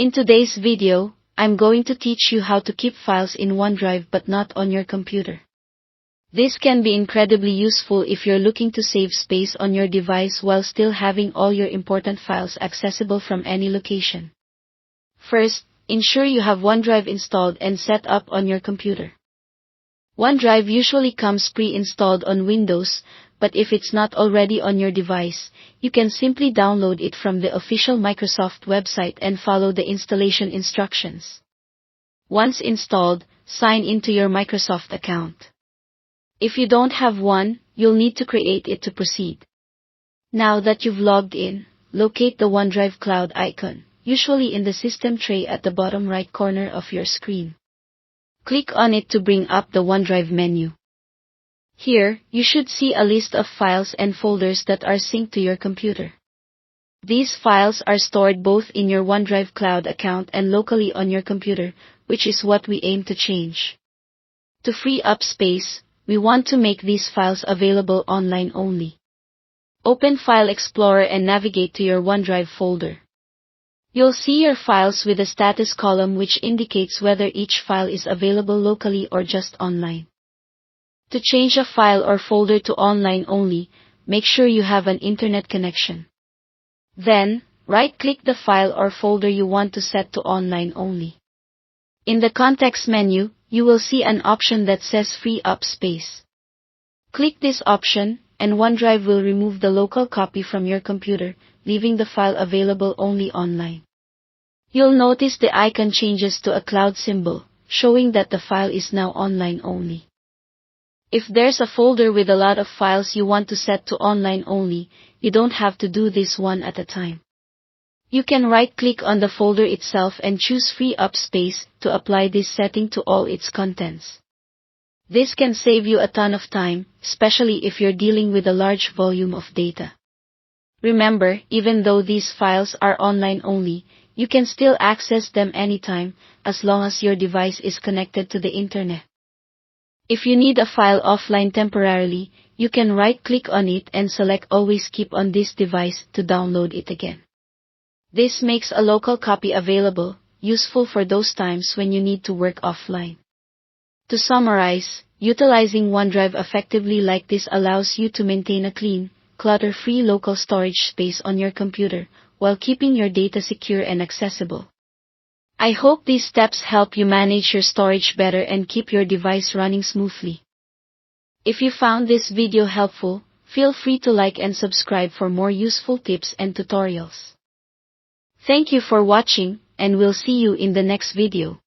In today's video, I'm going to teach you how to keep files in OneDrive but not on your computer. This can be incredibly useful if you're looking to save space on your device while still having all your important files accessible from any location. First, ensure you have OneDrive installed and set up on your computer. OneDrive usually comes pre-installed on Windows, but if it's not already on your device, you can simply download it from the official Microsoft website and follow the installation instructions. Once installed, sign into your Microsoft account. If you don't have one, you'll need to create it to proceed. Now that you've logged in, locate the OneDrive Cloud icon, usually in the system tray at the bottom right corner of your screen. Click on it to bring up the OneDrive menu. Here, you should see a list of files and folders that are synced to your computer. These files are stored both in your OneDrive Cloud account and locally on your computer, which is what we aim to change. To free up space, we want to make these files available online only. Open File Explorer and navigate to your OneDrive folder. You'll see your files with a status column which indicates whether each file is available locally or just online. To change a file or folder to online only, make sure you have an internet connection. Then, right-click the file or folder you want to set to online only. In the context menu, you will see an option that says Free Up Space. Click this option, and OneDrive will remove the local copy from your computer, leaving the file available only online. You'll notice the icon changes to a cloud symbol, showing that the file is now online only. If there's a folder with a lot of files you want to set to online only, you don't have to do this one at a time. You can right-click on the folder itself and choose Free Up Space to apply this setting to all its contents. This can save you a ton of time, especially if you're dealing with a large volume of data. Remember, even though these files are online only, you can still access them anytime, as long as your device is connected to the internet. If you need a file offline temporarily, you can right-click on it and select Always Keep on this device to download it again. This makes a local copy available, useful for those times when you need to work offline. To summarize, utilizing OneDrive effectively like this allows you to maintain a clean, clutter-free local storage space on your computer, while keeping your data secure and accessible. I hope these steps help you manage your storage better and keep your device running smoothly. If you found this video helpful, feel free to like and subscribe for more useful tips and tutorials. Thank you for watching, and we'll see you in the next video.